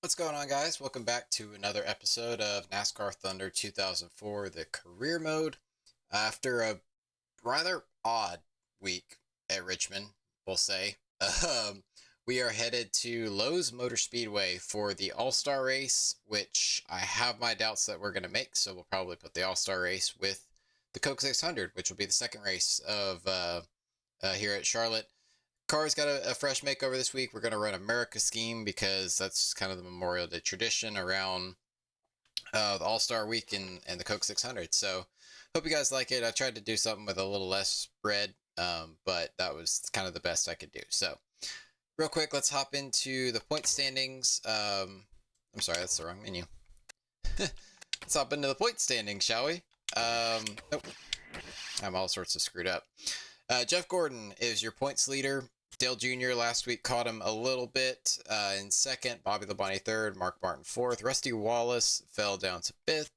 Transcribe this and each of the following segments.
What's going on, guys? Welcome back to another episode of NASCAR Thunder 2004, the career mode. After a rather odd week at Richmond, we'll say, we are headed to Lowe's Motor Speedway for the All-Star race, which I have my doubts that we're going to make, so we'll probably put the All-Star race with the Coke 600, which will be the second race of here at Charlotte. Car's got a fresh makeover this week. We're going to run America scheme because that's kind of the Memorial Day tradition around the All-Star Week and the Coke 600. So hope you guys like it. I tried to do something with a little less spread, but that was kind of the best I could do. So real quick, let's hop into the point standings. I'm sorry, that's the wrong menu. Let's hop into the point standings, shall we? Nope. I'm all sorts of screwed up. Jeff Gordon is your points leader. Dale Jr. last week caught him a little bit in second. Bobby Labonte third. Mark Martin fourth. Rusty Wallace fell down to fifth.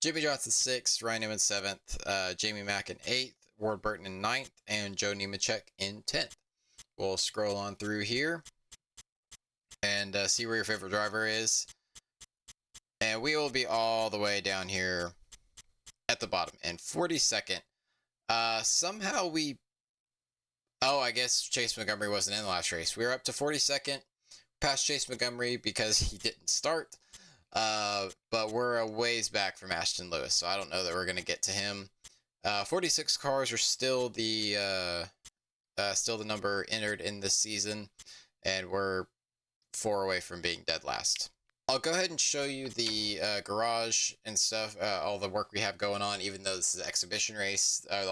Jimmy Johnson sixth. Ryan Newman seventh. Jamie Mack in eighth. Ward Burton in ninth. And Joe Nemechek in 10th. We'll scroll on through here and see where your favorite driver is. And we will be all the way down here at the bottom. And 42nd. Somehow we... Oh, I guess Chase Montgomery wasn't in the last race. We were up to 42nd, past Chase Montgomery because he didn't start. But we're a ways back from Ashton Lewis, so I don't know that we're going to get to him. 46 cars are still the number entered in this season, and we're 4 away from being dead last. I'll go ahead and show you the garage and stuff, all the work we have going on, even though this is an exhibition race. The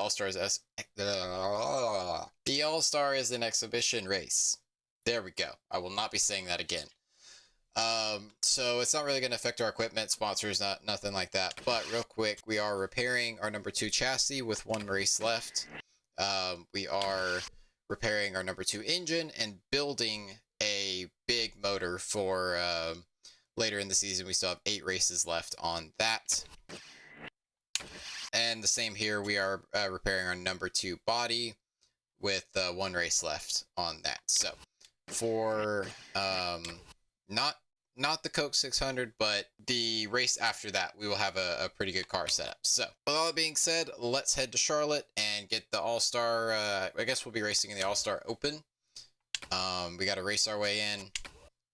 All-Star is an exhibition race. There we go. I will not be saying that again. So it's not really going to affect our equipment, sponsors, nothing like that. But real quick, we are repairing our number 2 chassis with 1 race left. We are repairing our number 2 engine and building a big motor for... later in the season. We still have 8 races left on that. And the same here, we are repairing our number 2 body with 1 race left on that. So for not the Coke 600, but the race after that, we will have a pretty good car setup. So with all that being said, let's head to Charlotte and get the All-Star. I guess we'll be racing in the All-Star Open. We got to race our way in.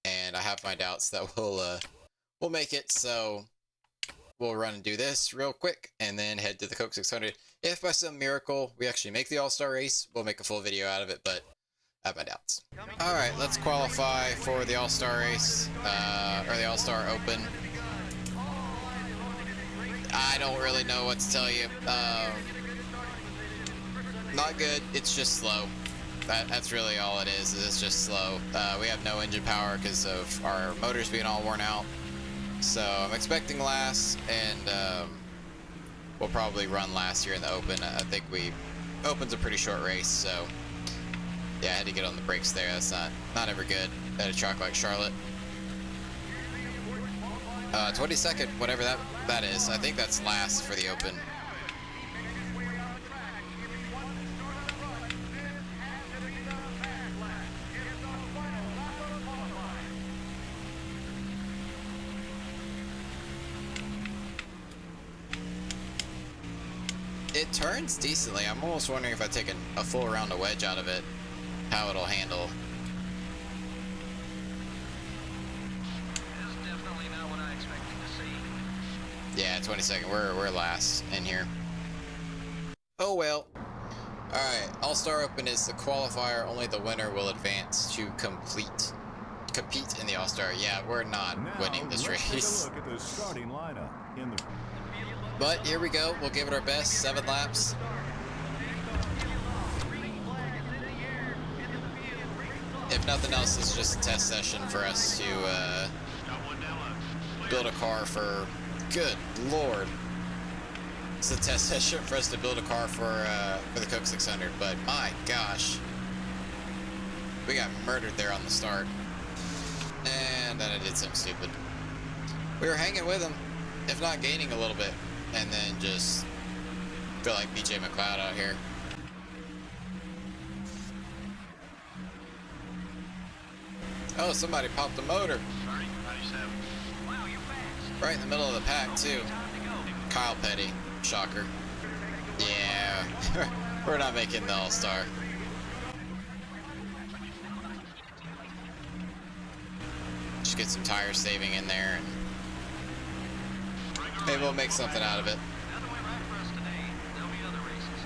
And I have my doubts that we'll make it, so we'll run and do this real quick, and then head to the Coke 600. If by some miracle we actually make the All-Star race, we'll make a full video out of it, but I have my doubts. Alright, let's qualify for the All-Star race, or the All-Star Open. I don't really know what to tell you. Not good, it's just slow. That's really all it is. It's just slow. We have no engine power because of our motors being all worn out. So I'm expecting last, and we'll probably run last here in the Open. I think Open's a pretty short race, so yeah, I had to get on the brakes there. That's not ever good at a track like Charlotte. 22nd, whatever that is. I think that's last for the Open. It turns decently. I'm almost wondering if I take a full round of wedge out of it, how it'll handle. This is definitely not what I expected to see. Yeah, 22nd. We're last in here. Oh well. Alright, All-Star Open is the qualifier. Only the winner will advance to compete in the All-Star. Yeah, we're not winning this race. Take a look at the starting lineup in the... But here we go. We'll give it our best. 7 laps. If nothing else, this is just a test session for us to build a car for... Good Lord. It's a test session for us to build a car for the Coke 600. But my gosh. We got murdered there on the start. And then I did something stupid. We were hanging with him, if not gaining a little bit. And then just feel like BJ McLeod out here. Oh, somebody popped the motor. Sorry, buddy. Wow, you're fast. Right in the middle of the pack, too. Time to go. Kyle Petty. Shocker. Yeah. We're not making the All-Star. Just get some tire saving in there, and maybe we'll make something out of it. That went right for us today. There'll be other races.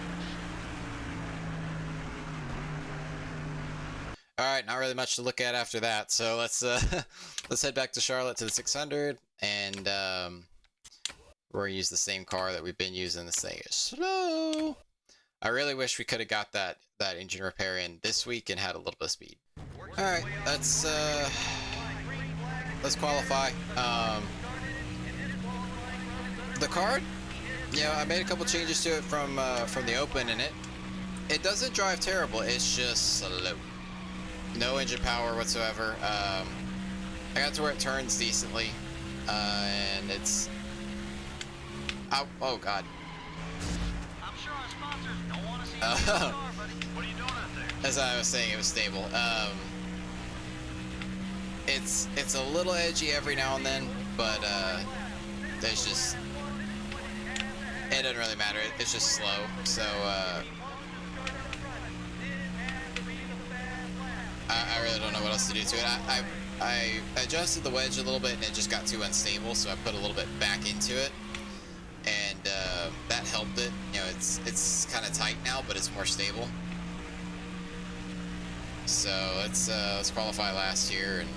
All right, not really much to look at after that. So let's let's head back to Charlotte to the 600, and we're gonna use the same car that we've been using. This thing is slow. I really wish we could have got that engine repair in this week and had a little bit of speed. All right, let's qualify. The card, I made a couple changes to it from the open, and it doesn't drive terrible. It's just slow. No engine power whatsoever. I got to where it turns decently, and it's. Oh God. I'm sure our sponsors don't want to see you in the car, buddy. What are you doing out there? As I was saying, it was stable. It's a little edgy every now and then, but there's just. It doesn't really matter. It's just slow. So I really don't know what else to do to it. I adjusted the wedge a little bit, and it just got too unstable. So I put a little bit back into it, and that helped it. It's kind of tight now, but it's more stable. So let's qualify last year, and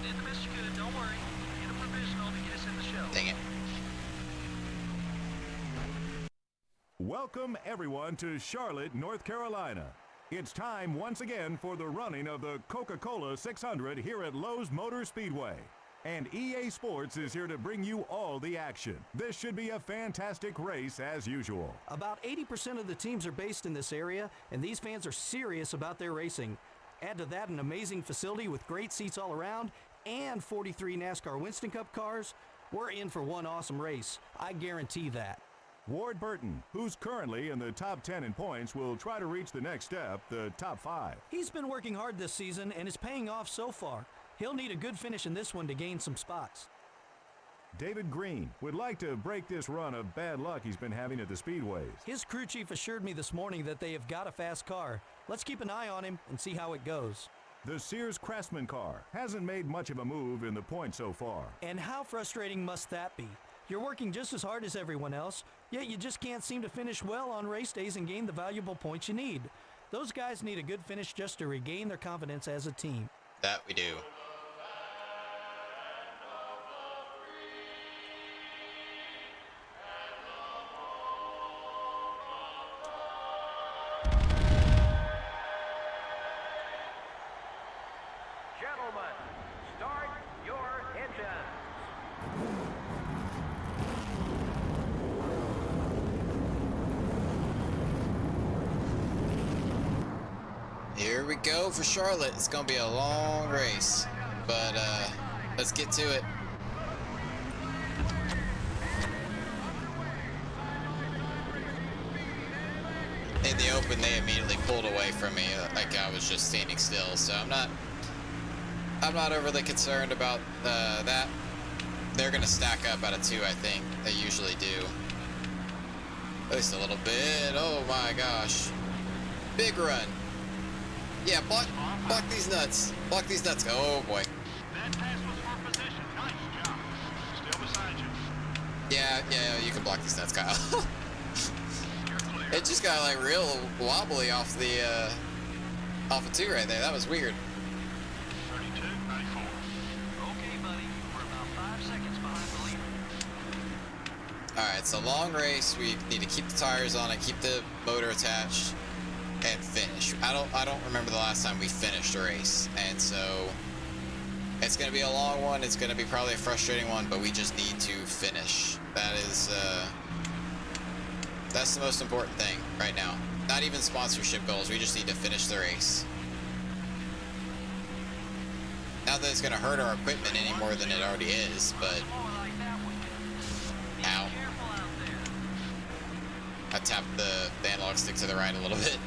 You did the best you could. Don't worry. Get a provisional to get us in the show. dang it. Welcome everyone to Charlotte, North Carolina. It's time once again for the running of the Coca-Cola 600 here at Lowe's Motor Speedway. And EA Sports is here to bring you all the action. This should be a fantastic race as usual. About 80% of the teams are based in this area, and these fans are serious about their racing. Add to that an amazing facility with great seats all around and 43 NASCAR Winston Cup cars. We're in for one awesome race. I guarantee that. Ward Burton, who's currently in the top 10 in points, will try to reach the next step, the top 5. He's been working hard this season, and it's paying off so far. He'll need a good finish in this one to gain some spots. David Green would like to break this run of bad luck he's been having at the speedways. His crew chief assured me this morning that they have got a fast car. Let's keep an eye on him and see how it goes. The Sears Craftsman car hasn't made much of a move in the points so far. And how frustrating must that be? You're working just as hard as everyone else, yet you just can't seem to finish well on race days and gain the valuable points you need. Those guys need a good finish just to regain their confidence as a team. That we do. Gentlemen, start your engines. Here we go for Charlotte. It's gonna be a long race, but let's get to it. In the open, they immediately pulled away from me, like I was just standing still. So I'm not overly concerned about that. They're gonna stack up out of 2, I think. They usually do. At least a little bit. Oh my gosh. Big run. Yeah, block these nuts. Block these nuts. Oh boy. That pass was for position. Nice job. Still beside you. Yeah, you can block these nuts, Kyle. You're clear. It just got like real wobbly off the off of 2 right there. That was weird. 32, 94. Okay, buddy. We're about 5 seconds behind the leader. All right, it's a long race. We need to keep the tires on it, keep the motor attached, and finish. I don't remember the last time we finished a race, and so it's gonna be a long one. It's gonna be probably a frustrating one, but we just need to finish. That's the most important thing right now. Not even sponsorship goals. We just need to finish the race. Not that it's gonna hurt our equipment any more than it already is, but More like that one. ow. Careful out there. I tapped the analog stick to the right a little bit.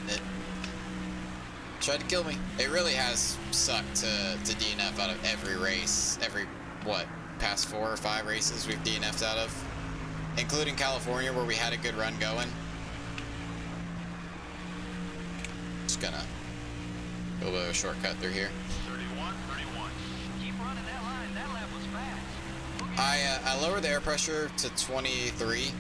Tried to kill me. It really has sucked to DNF out of every race. Every, what, past 4 or 5 races we've DNF'd out of. Including California, where we had a good run going. Just gonna go a little bit of a shortcut through here. 31, 31. Keep running that line. That lap was fast. I lowered the air pressure to 23.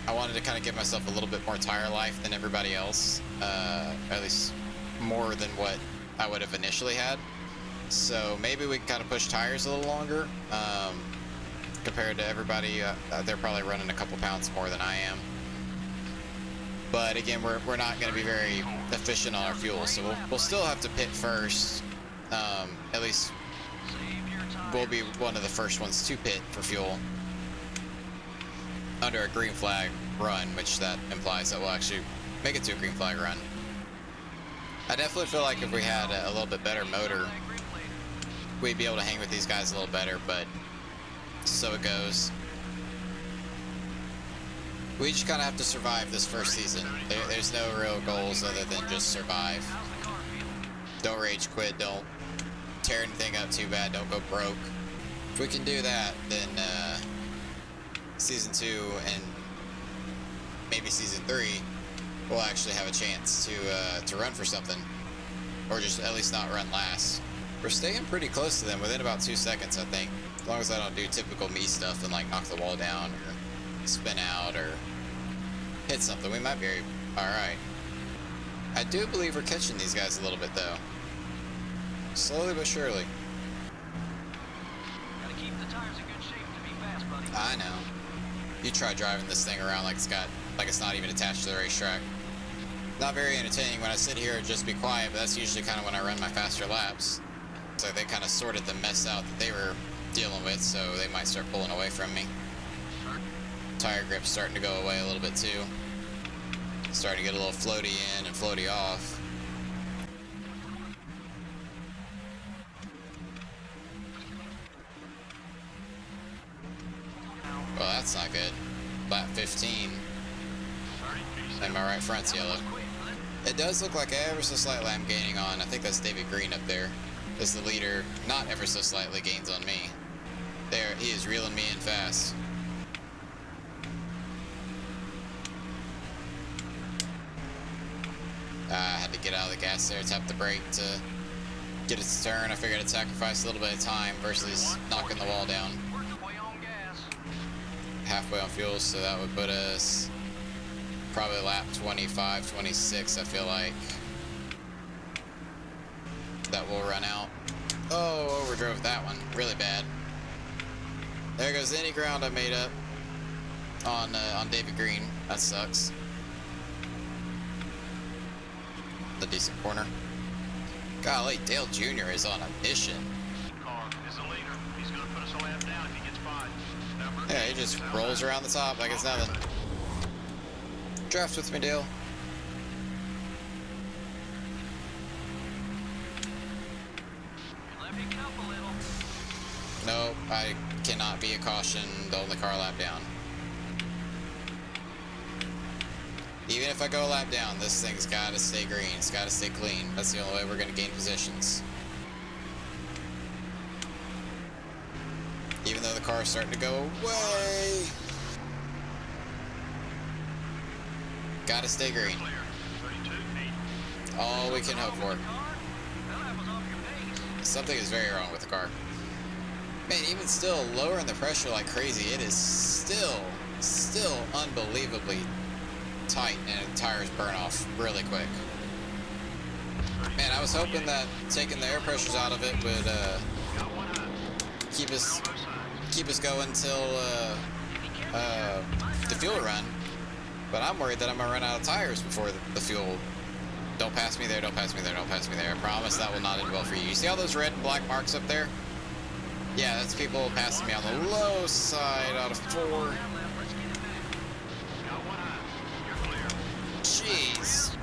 I wanted to kind of give myself a little bit more tire life than everybody else, at least more than what I would have initially had. So maybe we can kind of push tires a little longer. Compared to everybody, they're probably running a couple pounds more than I am. But again, we're not going to be very efficient on our fuel, so we'll still have to pit first. At least we'll be one of the first ones to pit for fuel under a green flag run, which that implies that we'll actually make it to a green flag run. I definitely feel like if we had a little bit better motor, we'd be able to hang with these guys a little better, but so it goes. We just kind of have to survive this first season. There's no real goals other than just survive. Don't rage quit, don't tear anything up too bad, don't go broke. If we can do that, then season 2 and maybe season 3 we'll actually have a chance to run for something, or just at least not run last. We're staying pretty close to them, within about 2 seconds, I think. As long as I don't do typical me stuff and like knock the wall down or spin out or hit something, we might be alright. I do believe we're catching these guys a little bit though. Slowly but surely. Gotta keep the tires in good shape to be fast, buddy. I know. You try driving this thing around like it's not even attached to the racetrack. Not very entertaining when I sit here and just be quiet, but that's usually kind of when I run my faster laps. So they kind of sorted the mess out that they were dealing with, so they might start pulling away from me. Tire grip's starting to go away a little bit too. Starting to get a little floaty in and floaty off. Well, that's not good. Lap 15. And my right front's yellow. It does look like ever so slightly I'm gaining on. I think that's David Green up there. As the leader, not ever so slightly gains on me. There, he is reeling me in fast. I had to get out of the gas there, tap the brake to get it to turn. I figured I'd sacrifice a little bit of time versus knocking the wall down. Halfway on fuel, so that would put us probably lap 25, 26, I feel like. That will run out. Oh, overdrove that one really bad. There goes any ground I made up on David Green. That sucks. The decent corner. Golly, Dale Jr. is on a mission. Car is the leader. He's gonna put us a lap down if he gets by. Yeah, he just rolls around the top like it's nothing. Draft with me, Dale. Let me cup a little. Nope, I cannot be a caution the only car lap down. Even if I go a lap down, this thing's gotta stay green. It's gotta stay clean. That's the only way we're gonna gain positions. Even though the car's starting to go away. Gotta stay green. Clear. 32, 8. All we can hope for. That lap was off your pace. Something is very wrong with the car. Man, even still, lowering the pressure like crazy, it is still unbelievably tight, and the tires burn off really quick. Man, I was hoping that taking the air pressures out of it would keep us going till the fuel run. But I'm worried that I'm gonna run out of tires before the fuel. Don't pass me there, don't pass me there, don't pass me there. I promise that will not end well for you. You see all those red and black marks up there? Yeah, that's people passing me on the low side out of 4. Jeez.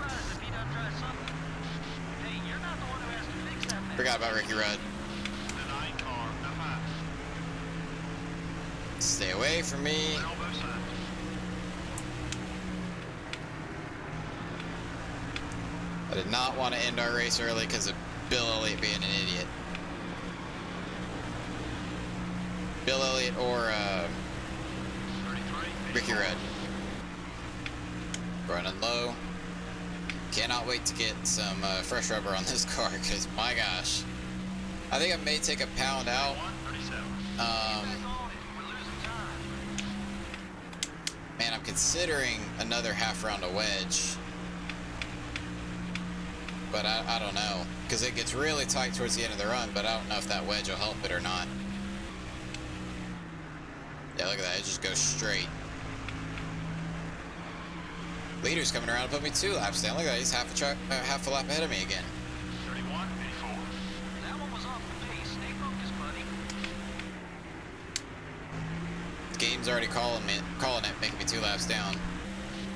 Forgot about Ricky Rudd. Stay away from me. did not want to end our race early because of Bill Elliott being an idiot. Bill Elliott or Ricky Rudd. Running low. Cannot wait to get some fresh rubber on this car because my gosh. I think I may take a pound out. Man, I'm considering another half round of wedge. But I don't know. Because it gets really tight towards the end of the run, but I don't know if that wedge will help it or not. Yeah, look at that. It just goes straight. Leader's coming around to put me 2 laps down. Look at that. He's half a lap ahead of me again. 31.84. That one was off the pace. Stay focused, buddy. The game's already calling it, making me 2 laps down.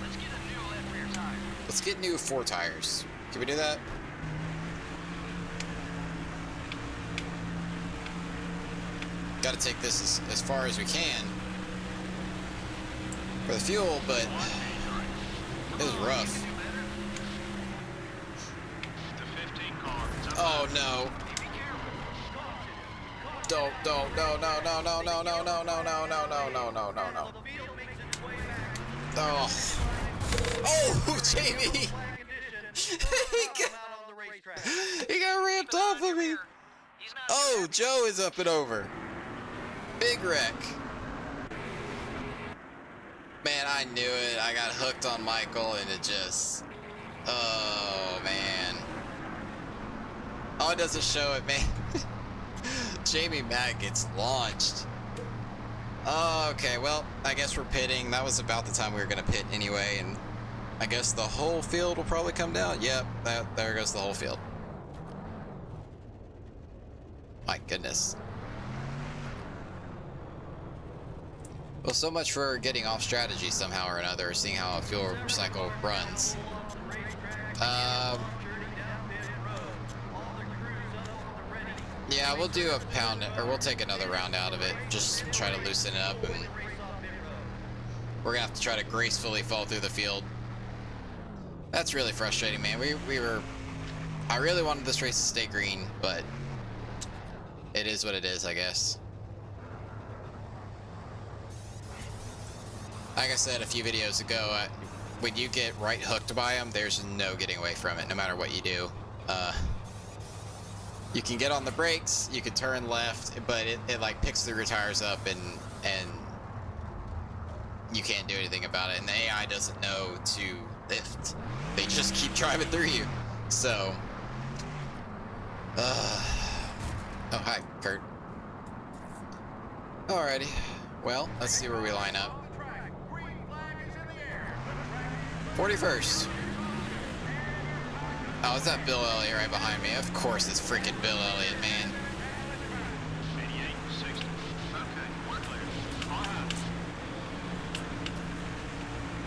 Let's get a new left rear tire. Let's get new 4 tires. Can we do that? Got to take this as far as we can for the fuel, but it was rough. Oh no. Don't, no, no, no, no, no, no, no, no, no, no, no, no, no, no, no, no. Oh. Oh, Jamie! he got ramped off of me. Oh, Joe is up and over. Big wreck. Man, I knew it. I got hooked on Michael and it just... Oh, man. Oh, it doesn't show it, man. Jamie Mack gets launched. Oh, okay, well, I guess we're pitting. That was about the time we were going to pit anyway, and I guess the whole field will probably come down. Yep, there goes the whole field. My goodness. Well, so much for getting off strategy somehow or another, seeing how a fuel cycle runs. Yeah, we'll do a pound, or we'll take another round out of it. Just try to loosen it up, and we're gonna have to try to gracefully fall through the field. That's really frustrating, man. I really wanted this race to stay green, but it is what it is, I guess. Like I said a few videos ago, when you get right hooked by them, there's no getting away from it, no matter what you do. You can get on the brakes, you can turn left, but it like picks the rear tires up and you can't do anything about it. And the AI doesn't know to lift. They just keep driving through you. So, oh, hi, Kurt. Alrighty. Well, let's see where we line up. 41st. Oh, is that Bill Elliott right behind me? Of course it's freaking Bill Elliott, man. 88, 60. Okay, we're clear. All right.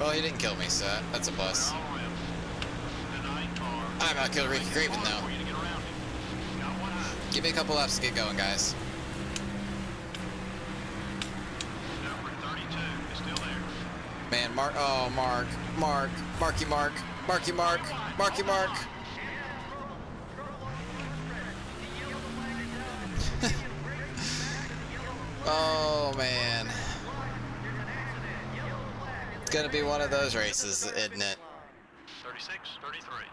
Well, he didn't kill me, so that's a plus. All right. The 9 car. I'm about to kill Ricky Craven, though. For you to get around him. Got one eye. Give me a couple laps to get going, guys. Number 32 is still there. Man, Marky Mark. Oh, man. It's gonna be one of those races, isn't it? 36, 33.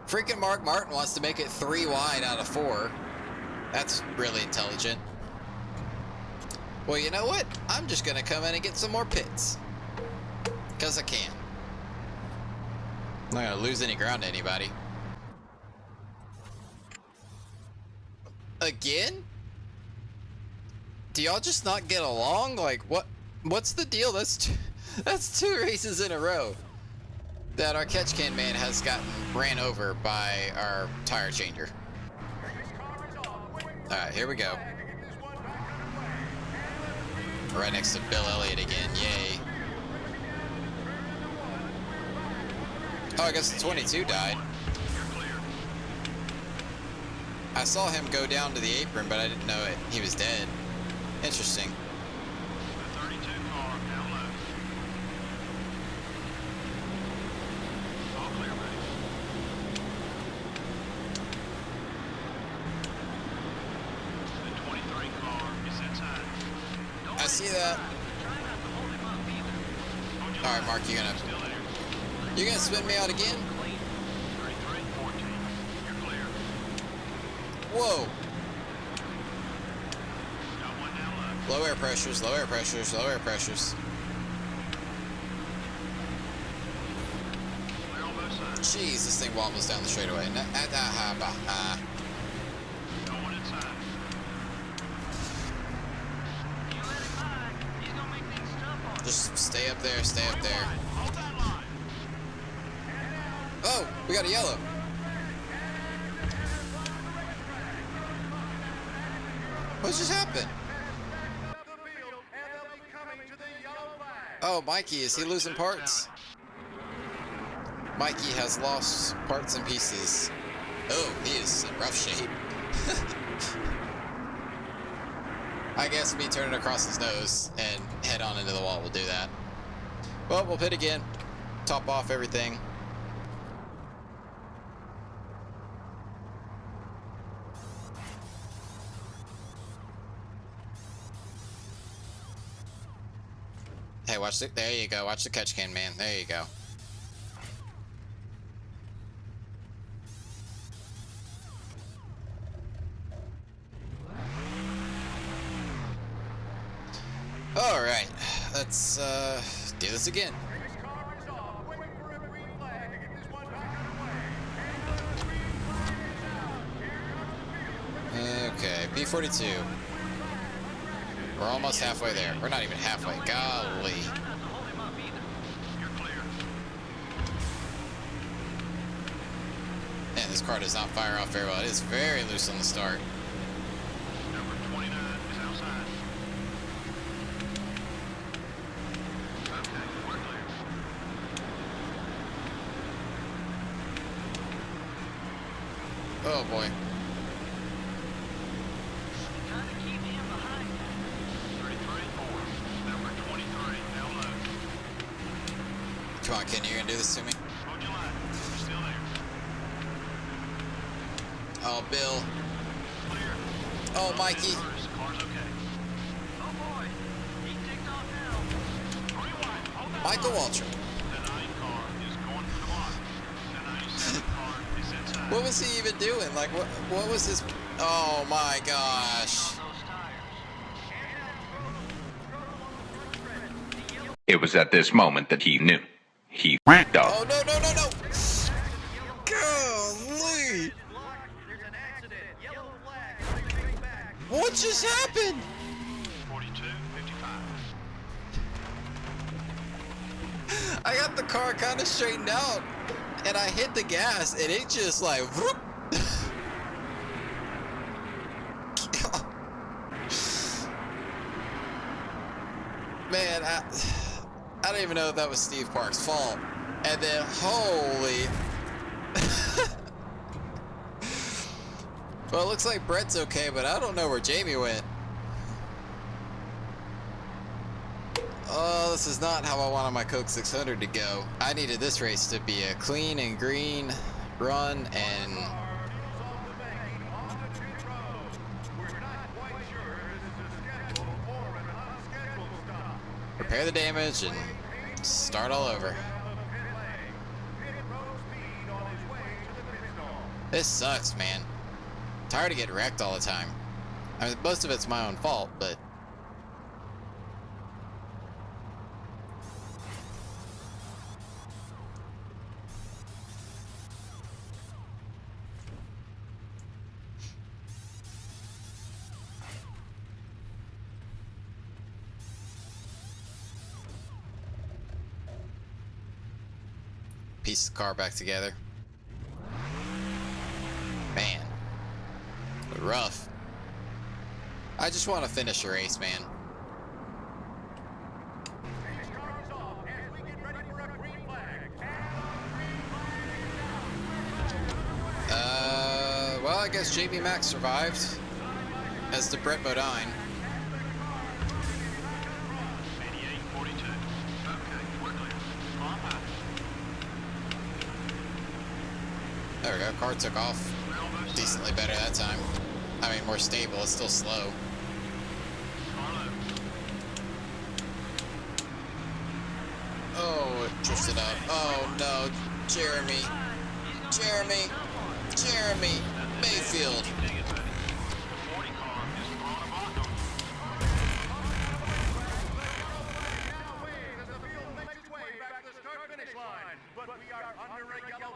Freaking Mark Martin wants to make it 3 wide out of 4. That's really intelligent. Well, you know what? I'm just gonna come in and get some more pits. Because I can. I'm not gonna lose any ground to anybody. Again? Do y'all just not get along? Like, what's the deal? That's 2 races in a row that our catch can man has gotten ran over by our tire changer. Alright, here we go. Right next to Bill Elliott again, yay. Oh, I guess the 22 died. I saw him go down to the apron, but I didn't know he was dead. Interesting. The 32 car down low. All clear, buddy. see that. All right, Mark, you're gonna spin me out again? Whoa. Low air pressures, low air pressures, low air pressures. Jeez, this thing wobbles down the straightaway. Just stay up there, stay up there. Oh, we got a yellow. What just happened? Oh, Mikey, is he losing parts? Mikey has lost parts and pieces. Oh, he is in rough shape. I guess me turning across his nose and head on into the wall will do that. Well, we'll pit again. Top off everything. Hey, watch it. There you go. Watch the catch can, man. There you go. All right, let's do this again. Okay, P42. We're almost halfway there. We're not even halfway. Golly. Man, this car does not fire off very well. It is very loose on the start. Number 29 is outside. Okay, we're clear. Oh boy. Trying to keep him behind. 33-4. Number 23, now low. Come on, Ken, you gonna do this to me? Hold your line. We're still there. Oh, Bill. Clear. Oh, Mikey. Car's okay. Oh boy. He ticked off now. Rewind. Hold that Michael line. Waltrip. The 9 car is going for the block. The 97 car is inside. What was he even doing? Like, what was his... Oh, my gosh. It was at this moment that he knew. He f***ed up. Oh, no, no, no, no. Golly. What just happened? 42, 55. I got the car kind of straightened out, and I hit the gas, and it just like... Whoop. Man, I don't even know if that was Steve Park's fault. And then, holy... Well, it looks like Brett's okay, but I don't know where Jamie went. Oh, this is not how I wanted my Coke 600 to go. I needed this race to be a clean and green run and... repair the damage and start all over. This sucks, man. Tired of getting wrecked all the time. I mean, most of it's my own fault, but... piece the car back together. Man. Rough. I just want to finish the race, man. Well, I guess JB Max survived, as did Brett Bodine. 88-42. Okay, we're clear. Climb high. There we go, car took off decently better that time. I mean, more stable, it's still slow. Car low. drifted up. Oh no, Jeremy. Mayfield.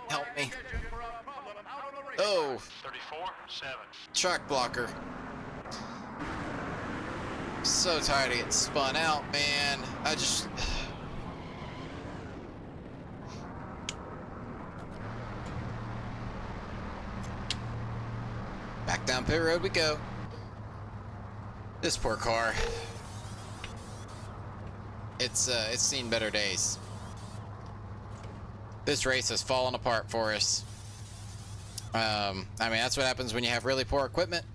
Help me. Oh. 34-7. Track blocker. So tired of getting spun out, man. I just... Back down pit road we go. This poor car. It's seen better days. This race has fallen apart for us. I mean, that's what happens when you have really poor equipment.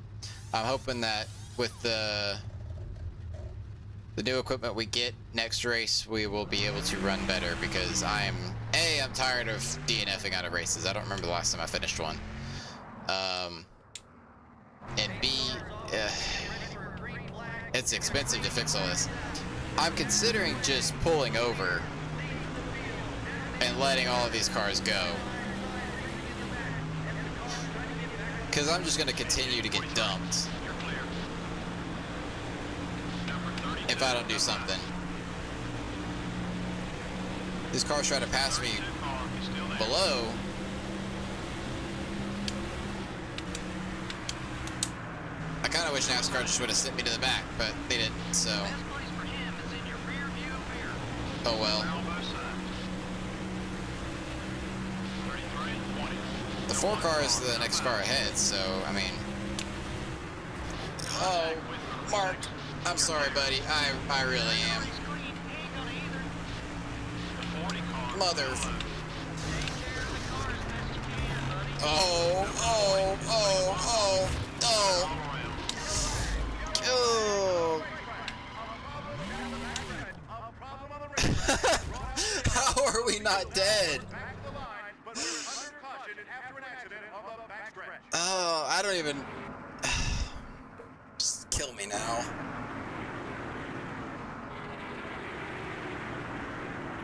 I'm hoping that with the new equipment we get next race, we will be able to run better, because I'm tired of DNFing out of races. I don't remember the last time I finished one. And B, it's expensive to fix all this. I'm considering just pulling over and letting all of these cars go, because I'm just going to continue to get dumped if I don't do something. These cars try to pass me below. I kind of wish NASCAR just would have sent me to the back, but they didn't, so. Oh well. The 4 car is the next car ahead, so, I mean. Oh, Mark, I'm sorry, buddy. I really am. Mother. Oh. How are we not dead? Oh, I don't even... Just kill me now.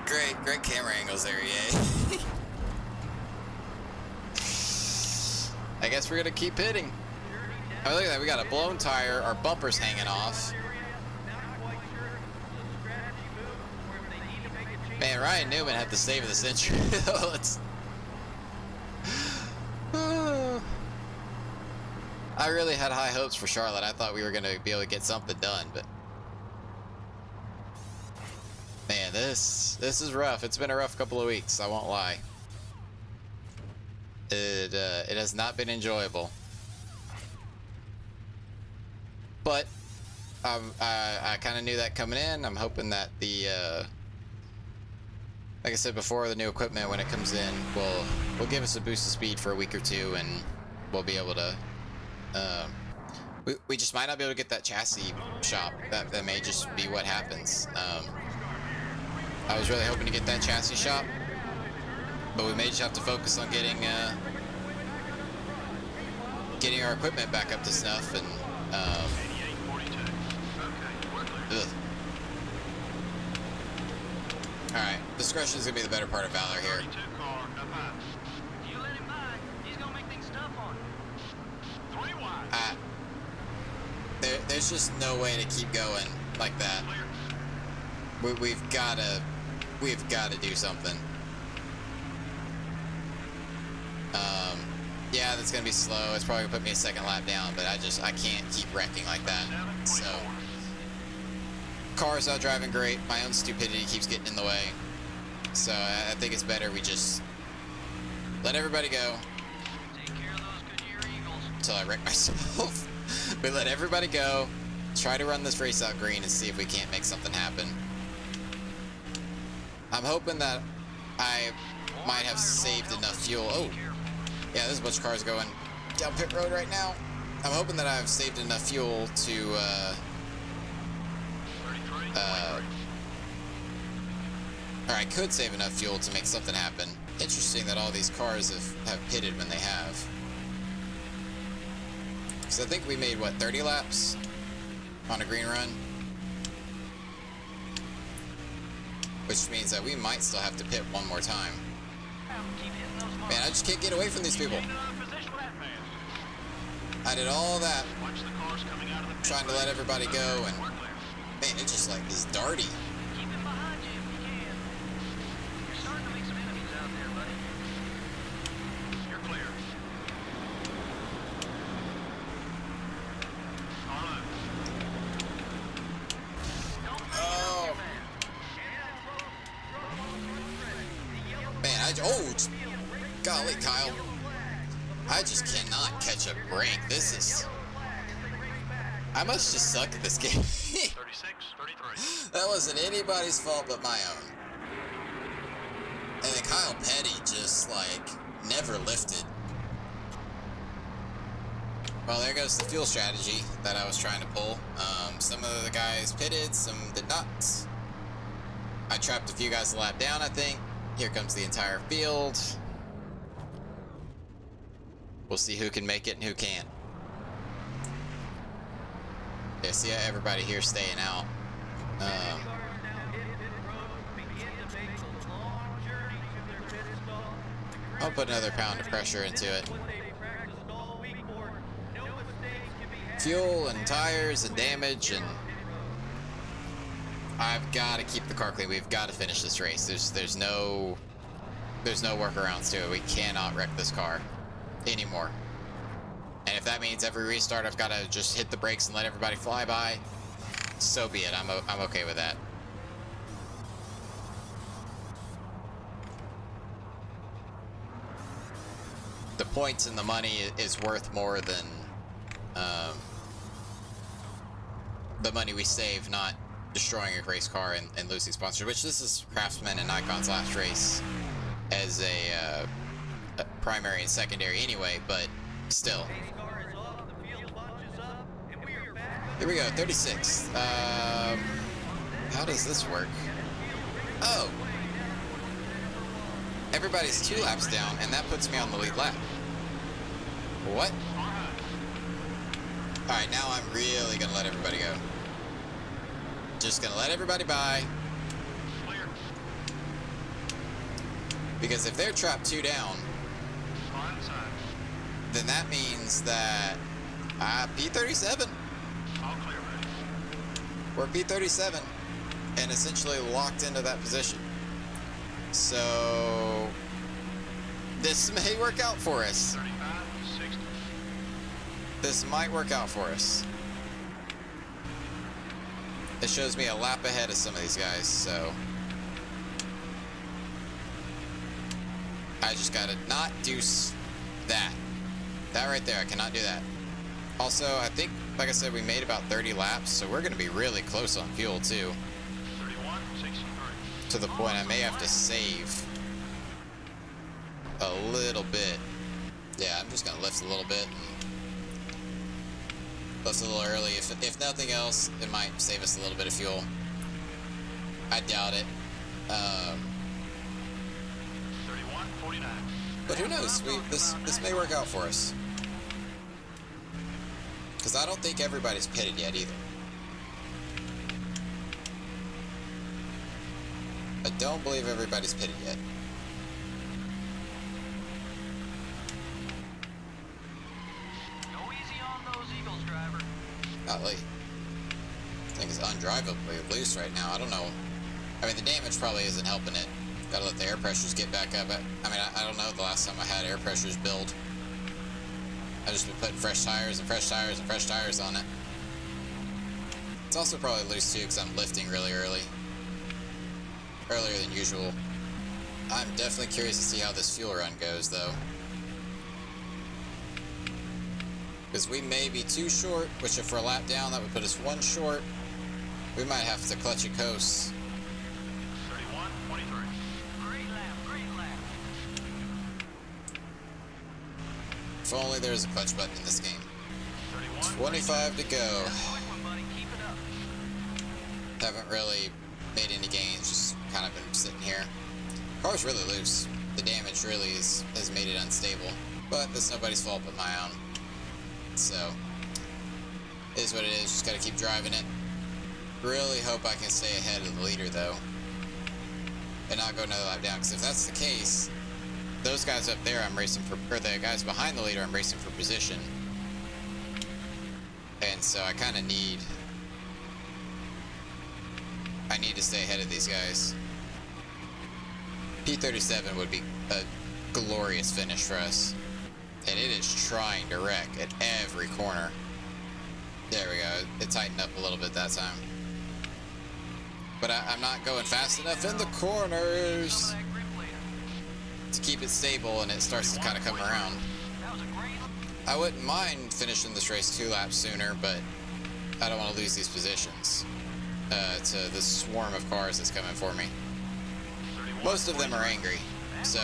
Great camera angles there, yay. I guess we're gonna keep hitting. Oh, look at that, we got a blown tire, our bumper's hanging off. Man, Ryan Newman had the save of the century. I really had high hopes for Charlotte. I thought we were going to be able to get something done, but man, this is rough. It's been a rough couple of weeks, I won't lie. It has not been enjoyable. But I kind of knew that coming in. I'm hoping that the like I said before, the new equipment, when it comes in, will give us a boost of speed for a week or two, and we'll be able to. We just might not be able to get that chassis shop. That may just be what happens. I was really hoping to get that chassis shop, but we may just have to focus on getting our equipment back up to snuff. And all right, discretion is gonna be the better part of valor here. You let him by, he's gonna make things tough on you. 3 wide. There's just no way to keep going like that. We've got to do something. Yeah, that's gonna be slow. It's probably gonna put me a second lap down, but I can't keep wrecking like that. So, car's not driving great. My own stupidity keeps getting in the way. So I think it's better we just let everybody go. Take care of those Goodyear Eagles. Until I wreck myself. We let everybody go. Try to run this race out green and see if we can't make something happen. I'm hoping that I might have saved enough fuel. Oh, yeah, there's a bunch of cars going down pit road right now. I'm hoping that I've saved enough fuel to, or I could save enough fuel to make something happen. Interesting that all these cars have pitted when they have. So I think we made, what, 30 laps on a green run? which means that we might still have to pit one more time. Keep hitting those marks. Man, I just can't get away from these people. Gain another position with that man. I did all that Watch the cars coming out of the pit trying to lane. let everybody go, and We're clear. man, it just like is darty. Keep it behind you if you can. You're starting to make some enemies out there, buddy. You're clear. Carlo. Oh man, golly, Kyle, I just cannot catch a break. This is. I must just suck at this game. 36, 33. That wasn't anybody's fault but my own. And then Kyle Petty just, like, never lifted. Well, there goes the fuel strategy that I was trying to pull. Some of the guys pitted, some did not. I trapped a few guys a lap down, I think. Here comes the entire field. We'll see who can make it and who can't. Yeah, see how everybody here staying out. I'll put another pound of pressure into it. Fuel and tires and damage, and I've got to keep the car clean. We've got to finish this race. There's no workarounds to it. We cannot wreck this car anymore. And if that means every restart I've got to just hit the brakes and let everybody fly by, so be it. I'm okay with that. The points and the money is worth more than the money we save, not destroying a race car and losing sponsors, which this is Craftsman and Nikon's last race as a primary and secondary anyway, but still. Here we go, 36. How does this work? Oh. Everybody's 2 laps down, and that puts me on the lead lap. What? Alright, now I'm really gonna let everybody go. Just gonna let everybody by. Because if they're trapped 2 down, then that means that P37. We're P37 and essentially locked into that position. So this may work out for us. This might work out for us. It shows me a lap ahead of some of these guys, so I just gotta not do that. That right there, I cannot do that. Also, I think, like I said, we made about 30 laps, so we're gonna be really close on fuel too. 31, 63. To the point I may have to save a little bit. Yeah, I'm just gonna lift a little bit. Lift a little early. If nothing else, it might save us a little bit of fuel. I doubt it. 31, 49. But who knows? This may work out for us. Because I don't think everybody's pitted yet either. I don't believe everybody's pitted yet. Go easy on those Eagles, driver. Golly. Thing is undrivably loose right now. I don't know. I mean, the damage probably isn't helping it. Gotta let the air pressures get back up. I mean, I don't know the last time I had air pressures build. I've just been putting fresh tires and fresh tires and fresh tires on it. It's also probably loose too because I'm lifting really early. Earlier than usual. I'm definitely curious to see how this fuel run goes though. Because we may be 2 short, which if we're a lap down, that would put us 1 short. We might have to clutch a coast. 31, 23. Great lap, great lap. If only there was a clutch button in this game. 31, 25 to go. That's a quick one, buddy. Keep it up. Haven't really made any gains, just kind of been sitting here. Car's really loose. The damage really has made it unstable. But that's nobody's fault but my own. So, it is what it is. Just gotta keep driving it. Really hope I can stay ahead of the leader though. and not go another lap down. Because if that's the case, those guys up there I'm racing for, or the guys behind the leader I'm racing for position. And so I kind of need to stay ahead of these guys. P37 would be a glorious finish for us. And it is trying to wreck at every corner. There we go. It tightened up a little bit that time. But I'm not going fast enough in the corners to keep it stable, and it starts to kind of come around. I wouldn't mind finishing this race 2 laps sooner, but I don't want to lose these positions to the swarm of cars that's coming for me. Most of them are angry, so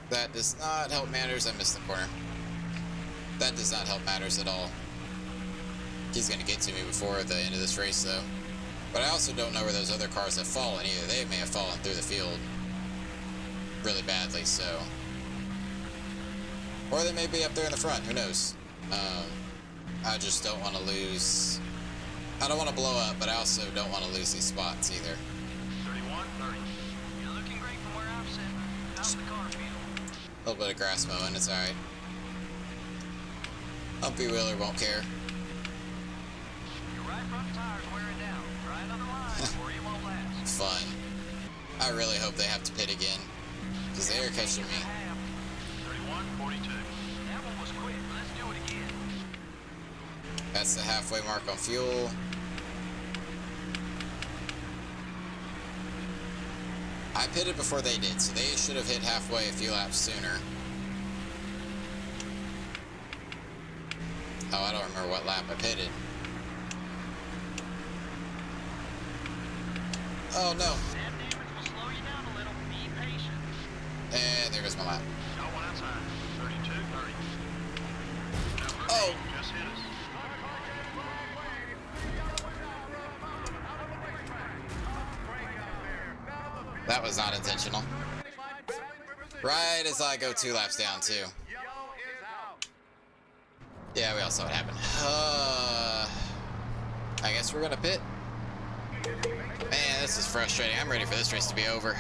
that does not help matters. I missed the corner. That does not help matters at all. He's going to get to me before the end of this race, though. But I also don't know where those other cars have fallen either. They may have fallen through the field really badly, so... Or they may be up there in the front, who knows? I just don't want to lose... I don't want to blow up, but I also don't want to lose these spots either. 31-30. You're looking great from where I'm sitting. How's the car feel? A little bit of grass mowing, it's alright. Humpy Wheeler won't care. Your right front tire's wearing down. Try another line or you won't last. Fun. I really hope they have to pit again, because they are catching me. 31-42. That one was quick. Let's do it again. That's the halfway mark on fuel. I pitted before they did, so they should have hit halfway a few laps sooner. Oh, I don't remember what lap I pitted. Oh, no. That damage will slow you down a little. Be patient. And there goes my lap. Got one outside. 32-30. Oh! Just hit us. That was not intentional. Right as I go 2 laps down, too. Yeah, we all saw what happened. I guess we're gonna pit. Man, this is frustrating. I'm ready for this race to be over.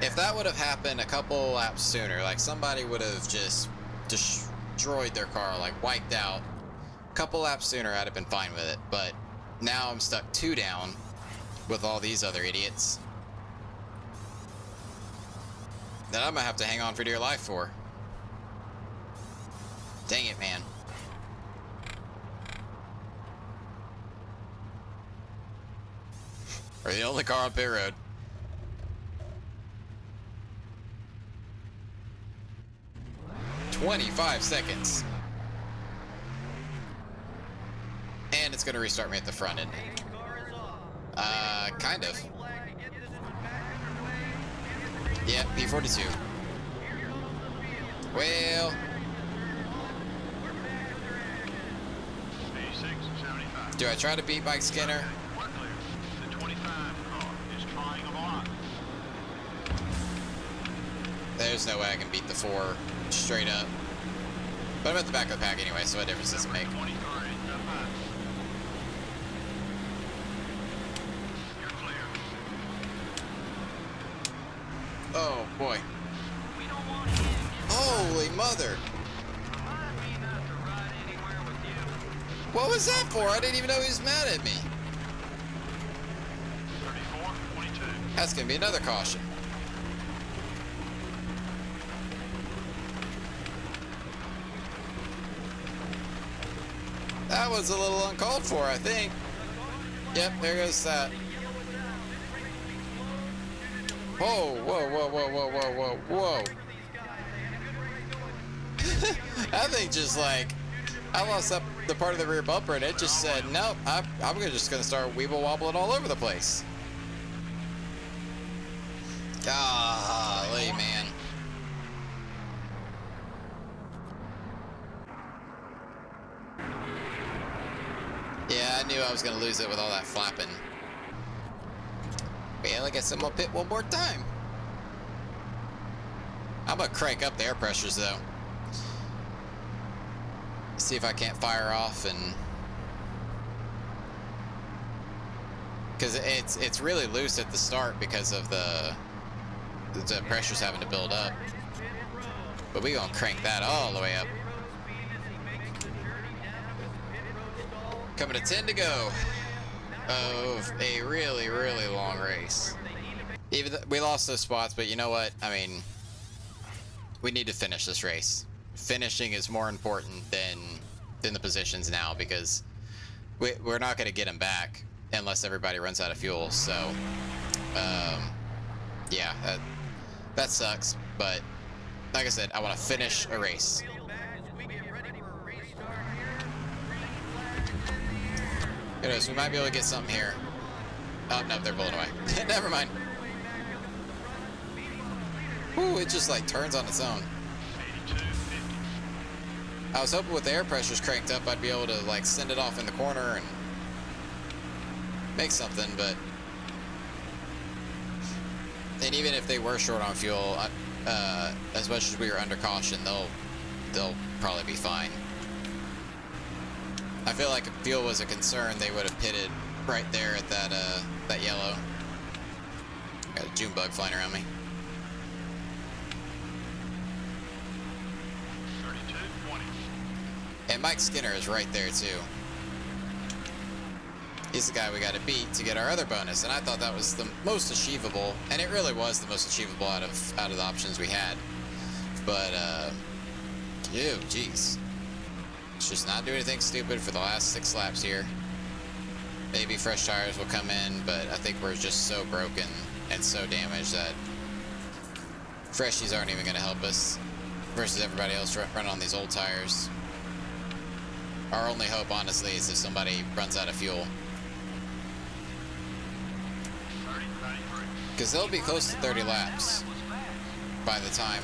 If that would have happened a couple laps sooner, like somebody would have just destroyed their car, like wiped out, a couple laps sooner, I'd have been fine with it. But now I'm stuck 2 down with all these other idiots that I'm gonna have to hang on for dear life for. Dang it, man. We're the only car on pit road. "25 seconds. And it's gonna restart me at the front end. Kind of. Yep, P42. Well... 86-75. Do I try to beat Mike Skinner? We're clear. The 25 car is trying a lot. There's no way I can beat the 4 straight up. But I'm at the back of the pack anyway, so what difference does it make? 23, up high. You're clear. Oh boy. We don't want to hit him. Holy mother! Remind me not to ride anywhere with you. What was that for? I didn't even know he was mad at me. 34-22. That's gonna be another caution. That was a little uncalled for, I think. Yep, there goes that. Whoa, whoa, whoa, whoa, whoa, whoa, whoa, whoa. That thing just like, I lost up the part of the rear bumper and it just said, nope, I'm just gonna start weeble wobbling all over the place. Golly, man. Yeah, I knew I was gonna lose it with all that flapping. Well, I guess I'm gonna pit one more time. I'm gonna crank up the air pressures though. See if I can't fire off and because it's really loose at the start because of the pressure's having to build up. But we gonna crank that all the way up. Coming to 10 to go of a really, really long race. Even we lost those spots, but you know what? I mean, we need to finish this race. Finishing is more important than the positions now, because we're not going to get them back unless everybody runs out of fuel. So, yeah, that sucks. But like I said, I want to finish a race. Who knows? We might be able to get something here. Oh, no, they're pulling away. Never mind. Ooh, it just like turns on its own. I was hoping with the air pressures cranked up, I'd be able to like send it off in the corner and make something, but... And even if they were short on fuel, as much as we were under caution, they'll probably be fine. I feel like if fuel was a concern, they would have pitted right there at that yellow. Got a June bug flying around me. 32-20. And Mike Skinner is right there too. He's the guy we got to beat to get our other bonus, and I thought that was the most achievable, and it really was the most achievable out of the options we had. But ew, jeez. Let's just not do anything stupid for the last 6 laps here. Maybe fresh tires will come in, but I think we're just so broken and so damaged that freshies aren't even going to help us versus everybody else running on these old tires. Our only hope, honestly, is if somebody runs out of fuel. Because they'll be close to 30 laps by the time,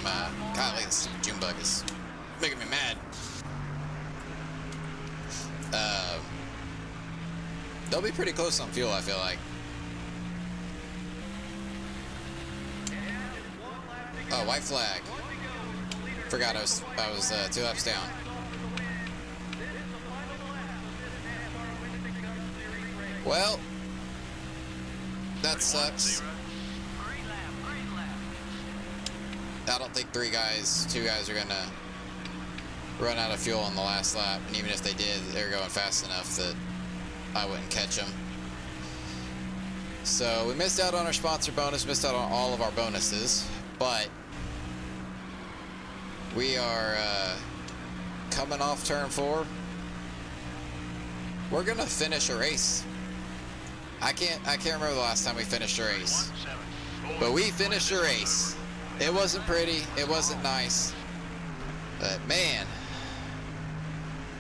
golly, this June bug is making me mad. They'll be pretty close on fuel, I feel like. Oh, white flag. Forgot I was 2 laps down. Well, that sucks. I don't think 2 guys are gonna run out of fuel on the last lap, and even if they did, they're going fast enough that I wouldn't catch them. So we missed out on our sponsor bonus, missed out on all of our bonuses, but we are coming off turn 4. We're gonna finish a race. I can't remember the last time we finished a race, but we finished a race. It wasn't pretty, it wasn't nice, but man,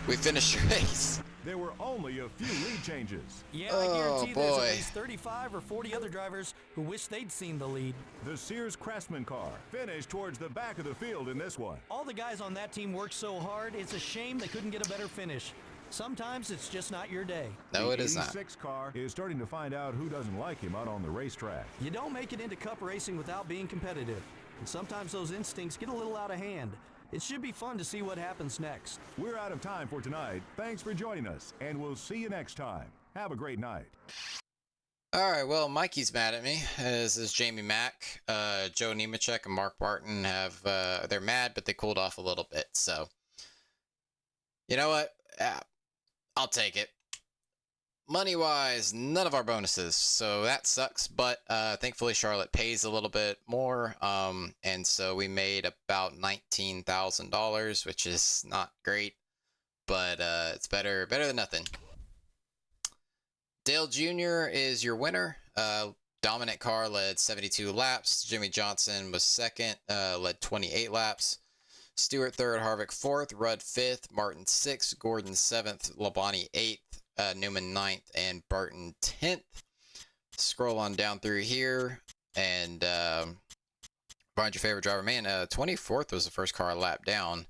we finished a race. There were only a few lead changes. Yeah, I guarantee there's boy. at least 35 or 40 other drivers who wish they'd seen the lead. The Sears Craftsman car finished towards the back of the field in this one. All the guys on that team worked so hard, it's a shame they couldn't get a better finish. Sometimes it's just not your day. No, it is The not. 86 car is starting to find out who doesn't like him out on the racetrack. You don't make it into cup racing without being competitive. And sometimes those instincts get a little out of hand. It should be fun to see what happens next. We're out of time for tonight. Thanks for joining us, and we'll see you next time. Have a great night. All right, well, Mikey's mad at me. This is Jamie Mack. Joe Nemechek and Mark Barton have, they're mad, but they cooled off a little bit. So, you know what? I'll take it. Money-wise, none of our bonuses, so that sucks. But thankfully, Charlotte pays a little bit more, and so we made about $19,000, which is not great, but it's better than nothing. Dale Jr. is your winner. Dominant car led 72 laps. Jimmy Johnson was second, led 28 laps. Stewart third, Harvick fourth, Rudd fifth, Martin sixth, Gordon seventh, Labonte eighth, Newman ninth, and Barton 10th. Scroll on down through here, and find your favorite driver. Man, 24th was the first car lap down.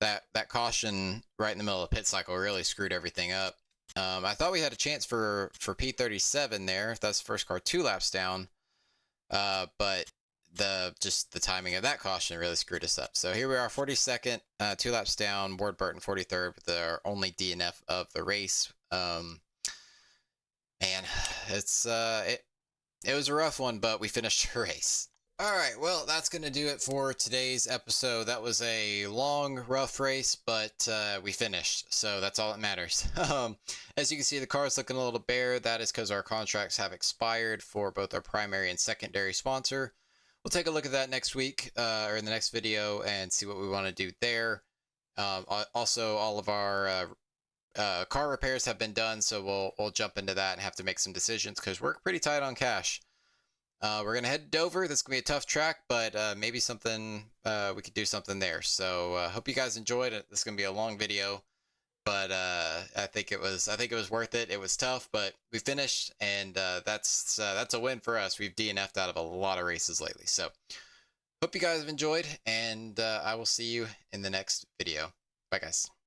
That caution right in the middle of the pit cycle really screwed everything up. I thought we had a chance for P37 there. That's the first car 2 laps down, but the timing of that caution really screwed us up. So here we are, 42nd, 2 laps down. Ward Burton 43rd, with their only DNF of the race. Man, it was a rough one, but we finished the race. All right, well, that's going to do it for today's episode. That was a long, rough race, but we finished, so that's all that matters. As you can see, the car is looking a little bare. That is because our contracts have expired for both our primary and secondary sponsor. We'll take a look at that next week or in the next video and see what we want to do there. Also, all of our car repairs have been done, so we'll jump into that and have to make some decisions because we're pretty tight on cash. We're gonna head to Dover. This is gonna be a tough track, but maybe something we could do something there. So hope you guys enjoyed it. This is gonna be a long video, but I think it was worth it. It was tough, but we finished, and that's a win for us. We've DNF'd out of a lot of races lately. So hope you guys have enjoyed, and I will see you in the next video. Bye, guys.